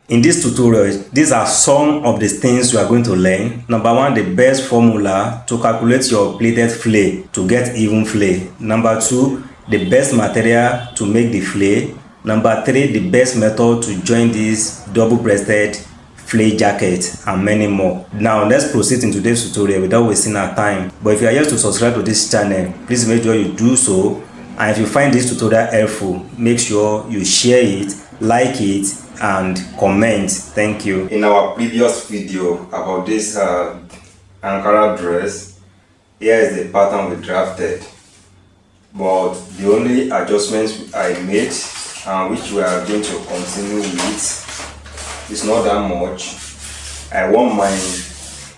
In this tutorial, these are some of the things you are going to learn. Number one, the best formula to calculate your pleated flare to get even flare. Number two, the best material to make the flare. Number three, the best method to join this double-breasted flare jacket, and many more. Now let's proceed in today's tutorial without wasting our time. But if you are yet to subscribe to this channel, please make sure you do so. And if you find this tutorial helpful, make sure you share it, like it, and comment. Thank you. In our previous video about this Ankara dress, here is the pattern we drafted, but the only adjustments I made and which we are going to continue with is not that much. I want my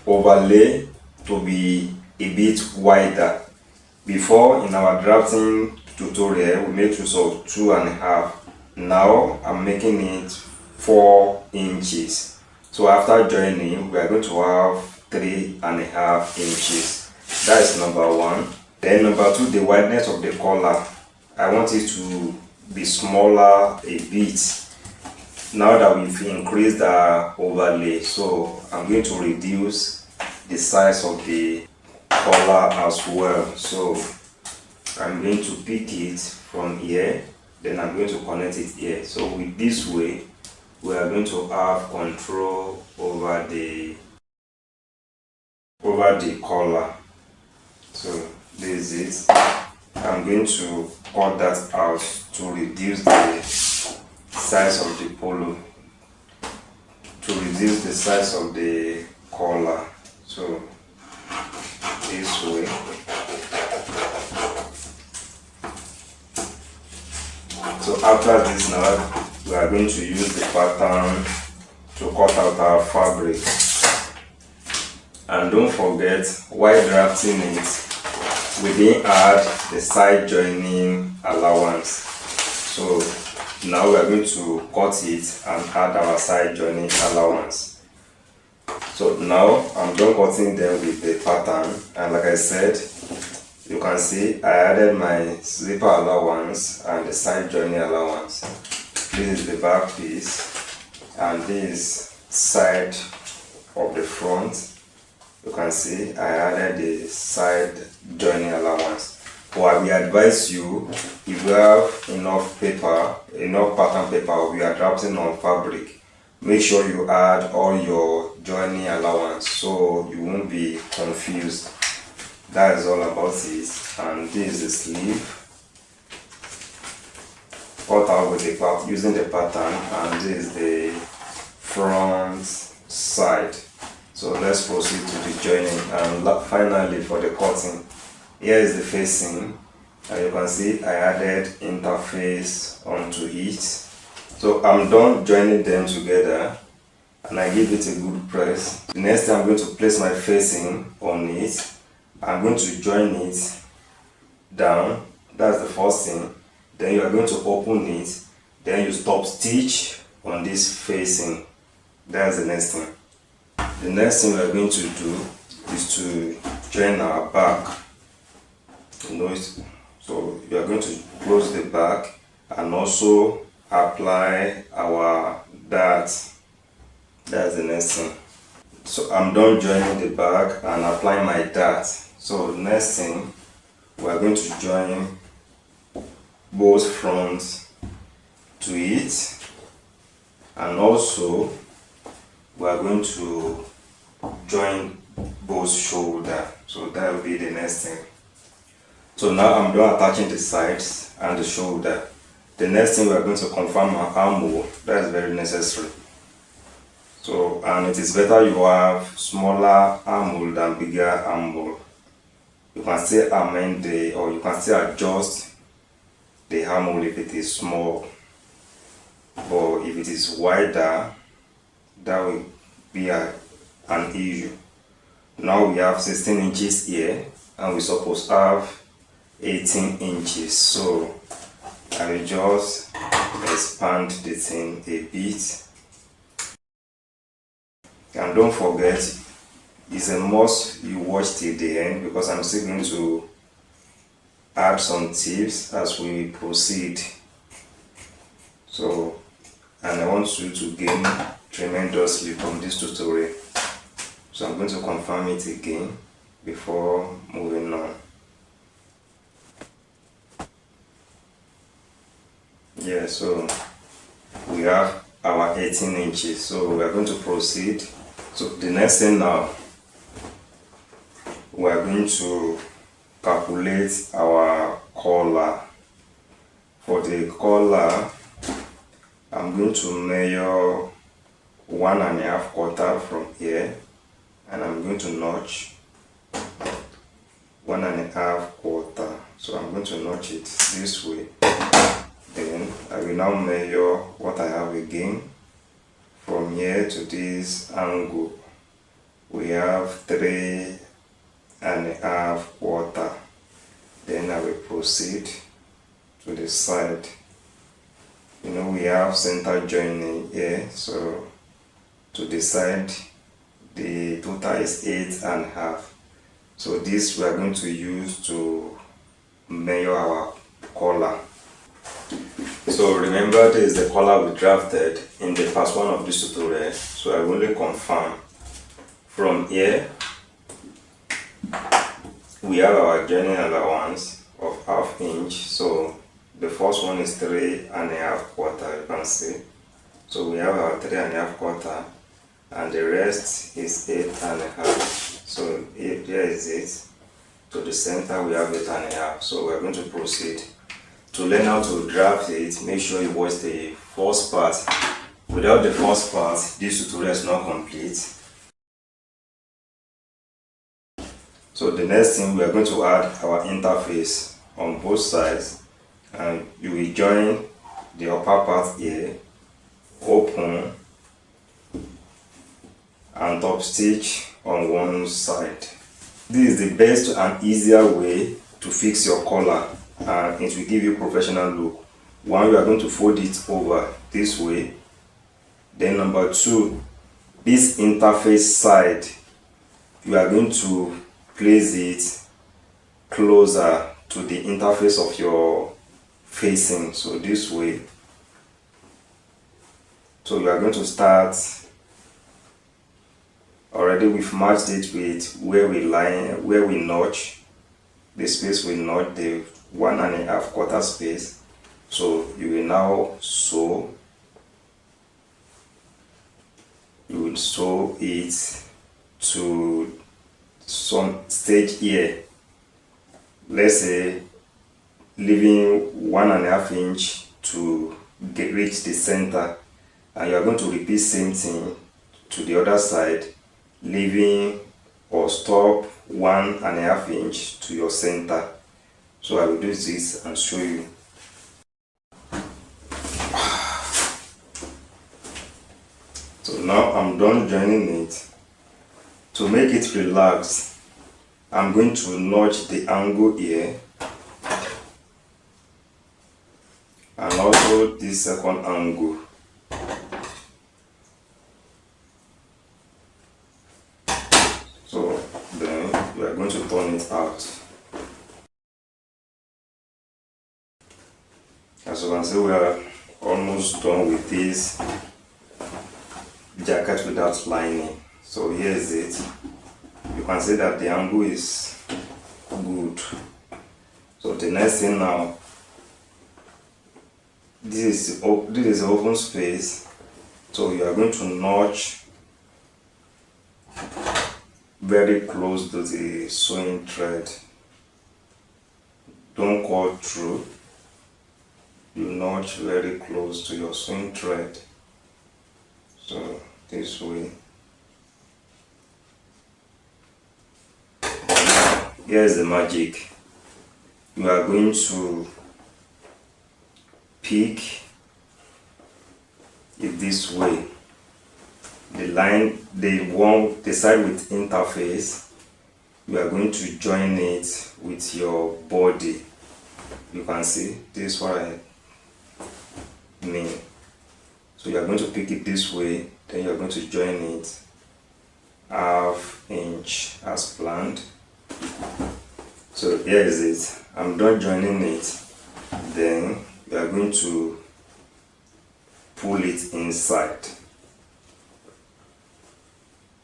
overlay to be a bit wider. Before, in our drafting tutorial, we made use of 2.5. Now I'm making it 4 inches. So after joining, we are going to have 3.5 inches. That is number one. Then number two, the wideness of the collar. I want it to be smaller a bit. Now that we've increased the overlay, so I'm going to reduce the size of the collar as well. So I'm going to pick it from here, then I'm going to connect it here. So with this way, we are going to have control over the collar. So this is it. I'm going to cut that out to reduce the size of the polo, to reduce the size of the collar. So this way. So after this, now we are going to use the pattern to cut out our fabric. And don't forget, while drafting it, we didn't add the side joining allowance. So now we are going to cut it and add our side joining allowance. So now I'm done cutting them with the pattern, and like I said, you can see I added my zipper allowance and the side joining allowance. This is the back piece, and this side of the front. You can see I added the side joining allowance. But we advise you, if you have enough paper, enough pattern paper, or you are drafting on fabric, make sure you add all your joining allowance so you won't be confused. That is all about it. And this is the sleeve, cut out with the using the pattern, and this is the front side. So let's proceed to the joining, and finally for the cutting, here is the facing, and you can see I added interface onto it. So I'm done joining them together, and I give it a good press. The next thing, I'm going to place my facing on it. I'm going to join it down. That's the first thing. Then you are going to open it. Then you stop stitch on this facing. That's the next thing. The next thing we are going to do is to join our back. So you are going to close the back and also apply our dart. That's the next thing. So I'm done joining the back and applying my dart. So next thing, we are going to join both fronts to it, and also we are going to join both shoulder. So that will be the next thing. So now I'm done attaching the sides and the shoulder. The next thing, we are going to confirm our armhole. That is very necessary. So, and it is better you have smaller armhole than bigger armhole. You can still amend or you can still adjust the armhole if it is small, but if it is wider, that will be an issue. Now we have 16 inches here, and we're supposed to have 18 inches. So I will just expand the thing a bit. And don't forget, it's a must you watch till the end, because I'm still going to add some tips as we proceed. So and I want you to gain tremendously from this tutorial. So I'm going to confirm it again before moving on. Yeah, so we have our 18 inches, so we are going to proceed. So the next thing now, we are going to calculate our collar. For the collar, I'm going to measure 1.5 quarter from here, and I'm going to notch 1.5 quarter. So I'm going to notch it this way. Then I will now measure what I have again. From here to this angle, we have 3.5 quarter. Then I will proceed to the side. You know, we have center joining here, so to the side the total is 8.5. So this we are going to use to measure our collar. So remember, this is the collar we drafted in the first one of this tutorial, so I will only confirm. From here we have our joining allowance of 1/2 inch. So the first one is 3.5 quarter, you can see. So we have our 3.5 quarter, and the rest is 8.5. So here is it. To the center we have 8.5. So we are going to proceed. To learn how to draft it, make sure you watch the first part. Without the first part, this tutorial is not complete. So the next thing, we are going to add our interface on both sides, and you will join the upper part here, open, and top stitch on one side. This is the best and easier way to fix your collar, and it will give you professional look. One, you are going to fold it over this way. Then number two, this interface side, you are going to place it closer to the interface of your facing, so this way. So you are going to start. Already we've matched it with where we notch the space, we notch the 1.5 quarter space. So you will now sew. You will sew it to some stage here. Let's say leaving 1.5 inch to reach the center, and you are going to repeat same thing to the other side, leaving or stop 1.5 inch to your center. So I will do this and show you. So now I'm done joining it. To make it relax, I'm going to notch the angle here, and also this second angle. So then we are going to turn it out. As you can see, we are almost done with this jacket without lining. So here is it. You can see that the angle is good. So the next thing now, this is open space. So you are going to notch very close to the sewing thread. Don't cut through. You notch very close to your sewing thread. So this way. Here's the magic. You are going to pick it this way. The line, the side with interface, you are going to join it with your body. You can see this is what I mean. So you are going to pick it this way, then you are going to join it 1/2 inch as planned. So here is it. I'm done joining it. Then we are going to pull it inside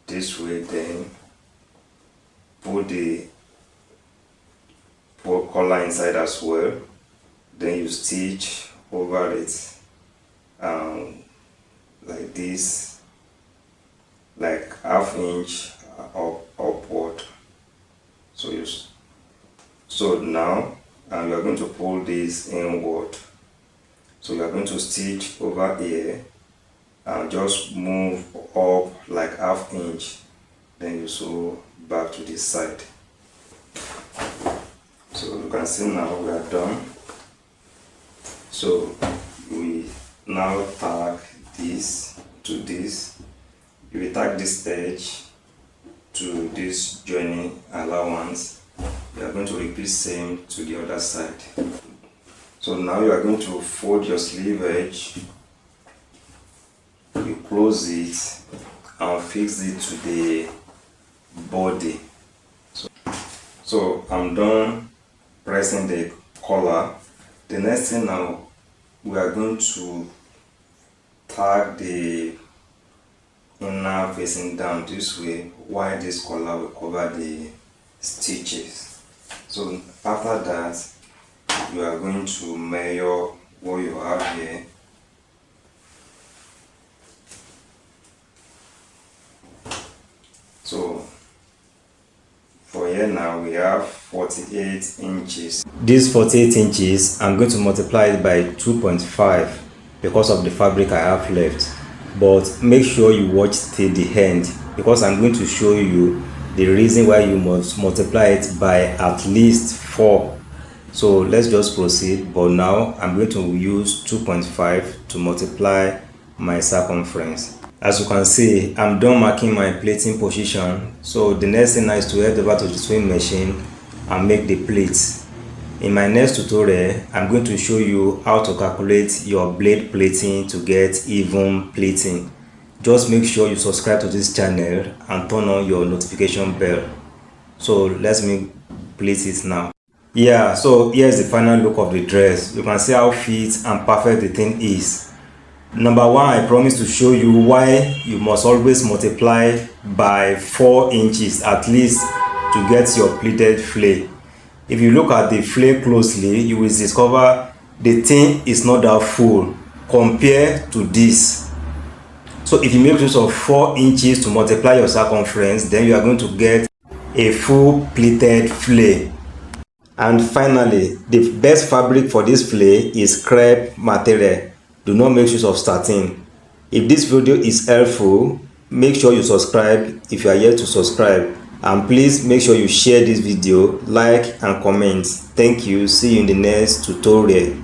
this way, then put the collar inside as well, then you stitch over it like this, like ½ inch upward. So now you are going to pull this inward. So you are going to stitch over here and just move up like ½ inch, then you sew back to this side. So you can see now we are done. So we now tag this to this. You will tag this edge to this joining allowance. You are going to repeat same to the other side. So now you are going to fold your sleeve edge, you close it and fix it to the body. So I'm done pressing the collar. The next thing now, we are going to tag the inner facing down this way, while this collar will cover the stitches. So after that, you are going to measure what you have here. So for here now we have 48 inches. These 48 inches, I'm going to multiply it by 2.5 because of the fabric I have left. But make sure you watch till the end, because I'm going to show you the reason why you must multiply it by at least 4. So let's just proceed. But now I'm going to use 2.5 to multiply my circumference. As you can see, I'm done marking my plating position. So the next thing is to head over to the sewing machine and make the pleats. In my next tutorial, I'm going to show you how to calculate your blade plating to get even pleating. Just make sure you subscribe to this channel and turn on your notification bell. So let's make pleat it now. Yeah, so here's the final look of the dress. You can see how fit and perfect the thing is. Number one, I promise to show you why you must always multiply by 4 inches at least to get your pleated flare. If you look at the flare closely, you will discover the thing is not that full compared to this. So if you make use of 4 inches to multiply your circumference, then you are going to get a full pleated flare. And finally, the best fabric for this flare is crepe material. Do not make use of satin. If this video is helpful, make sure you subscribe if you are yet to subscribe. And please make sure you share this video, like and comment. Thank you. See you in the next tutorial.